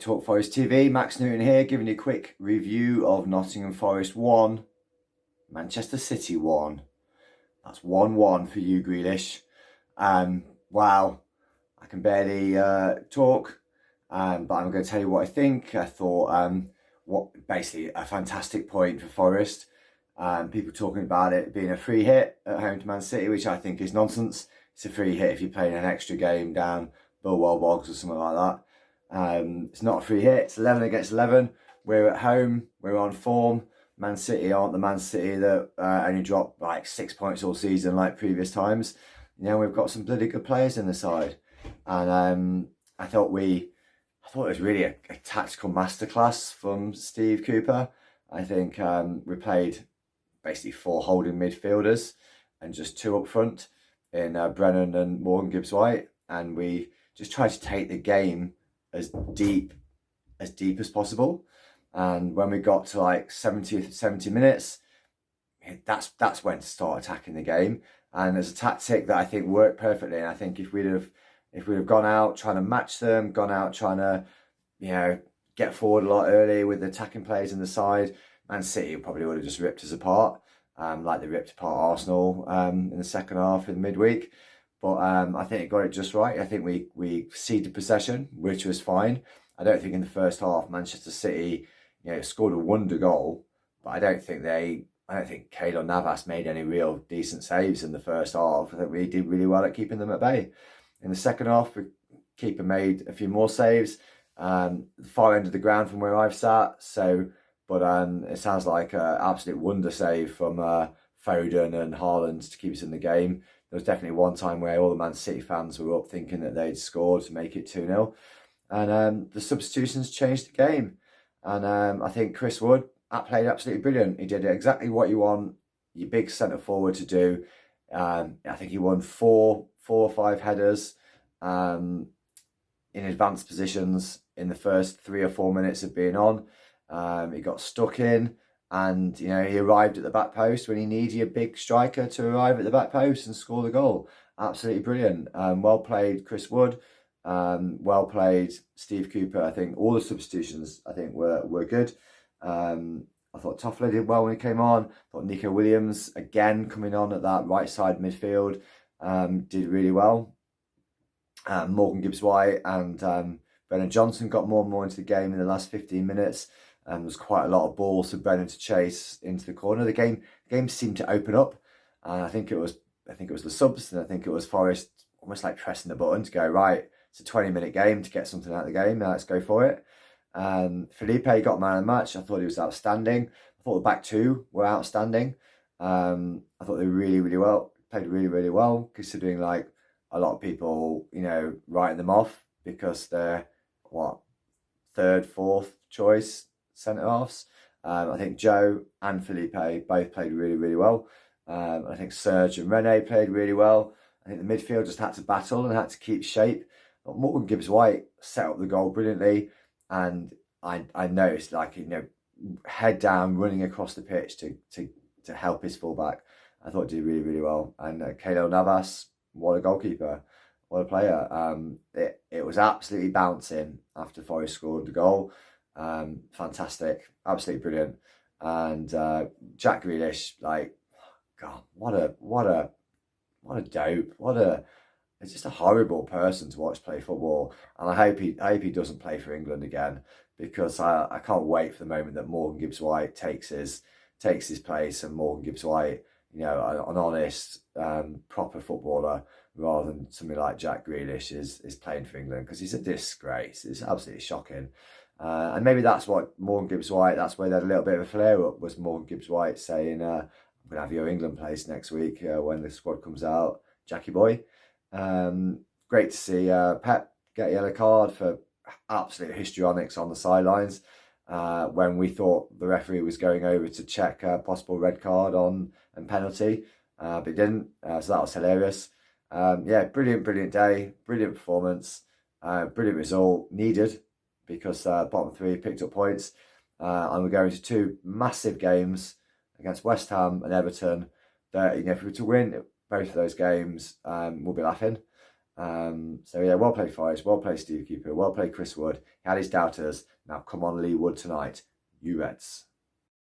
Talk Forest TV. Max Newton here, giving you a quick review of Nottingham Forest 1, Manchester City 1. That's 1-1 for you, Grealish. Wow, I can barely talk, but I'm going to tell you what I think. I thought basically a fantastic point for Forest. People talking about it being a free hit at home to Man City, which I think is nonsense. It's a free hit if you're playing an extra game down Burwell Bogs or something like that. It's not a free hit. It's 11 against 11. We're at home. We're on form. Man City aren't the Man City that only dropped like 6 points all season like previous times. You know, we've got some bloody good players in the side, and I thought it was really a tactical masterclass from Steve Cooper. I think we played basically 4 holding midfielders and just 2 up front in Brennan and Morgan Gibbs-White, and we just tried to take the game as deep as possible. And when we got to like 70 minutes, that's when to start attacking the game. And there's a tactic that I think worked perfectly. And I think if we'd have gone out trying to match them, gone out trying to, you know, get forward a lot early with the attacking players in the side, Man City probably would have just ripped us apart, like they ripped apart Arsenal in the second half in midweek. But I think it got it just right. I think we ceded possession, which was fine. I don't think in the first half Manchester City, you know, scored a wonder goal, but I don't think Keylor Navas made any real decent saves in the first half. I think we did really well at keeping them at bay. In the second half, the keeper made a few more saves, the far end of the ground from where I've sat. But it sounds like an absolute wonder save from Foden and Haaland to keep us in the game. There was definitely one time where all the Man City fans were up thinking that they'd scored to make it 2-0. And the substitutions changed the game. And I think Chris Wood played absolutely brilliant. He did exactly what you want your big centre forward to do. I think he won four or five headers in advanced positions in the first 3 or 4 minutes of being on. He got stuck in, and you know, he arrived at the back post when he needed a big striker to arrive at the back post and score the goal. Absolutely brilliant. Well played, Chris Wood. Well played, Steve Cooper. I think all the substitutions were good. I thought Toffler did well when he came on. I thought Nico Williams, again, coming on at that right side midfield, did really well. Morgan Gibbs-White and Brennan Johnson got more and more into the game in the last 15 minutes. There was quite a lot of balls for Brennan to chase into the corner. The game seemed to open up, and I think it was the subs, and I think it was Forest almost like pressing the button to go, right, it's a 20-minute game to get something out of the game. Now let's go for it. Felipe got man of the match. I thought he was outstanding. I thought the back two were outstanding. I thought they played really well, considering like a lot of people, you know, writing them off because they're third, fourth choice centre halves. I think Joe and Felipe both played really well. I think Serge and Rene played really well. I think the midfield just had to battle and had to keep shape. But Morgan Gibbs-White set up the goal brilliantly, and I noticed, like, you know, head down running across the pitch to help his fullback. I thought he did really well. And Keylor Navas, what a goalkeeper, what a player. It was absolutely bouncing after Forest scored the goal. Fantastic, absolutely brilliant. And Jack Grealish, like, God, what a dope, it's just a horrible person to watch play football. And I hope he doesn't play for England again, because I can't wait for the moment that Morgan Gibbs-White takes his place, and Morgan Gibbs-White, you know, an honest, proper footballer, rather than somebody like Jack Grealish is playing for England, because he's a disgrace. It's absolutely shocking. And maybe that's what Morgan Gibbs-White, that's where they had a little bit of a flare-up, was Morgan Gibbs-White saying, I'm going to have your England place next week when the squad comes out, Jackie boy. Great to see Pep get a yellow card for absolute histrionics on the sidelines when we thought the referee was going over to check a possible red card and penalty, but he didn't, so that was hilarious. Yeah, brilliant day, brilliant performance, brilliant result, needed, because bottom 3 picked up points, and we're going to 2 massive games against West Ham and Everton that, you know, if we were to win both of those games, we'll be laughing. So yeah, well played Forest, well played Steve Cooper, well played Chris Wood. He had his doubters. Now come on, Lee Wood tonight. You Reds.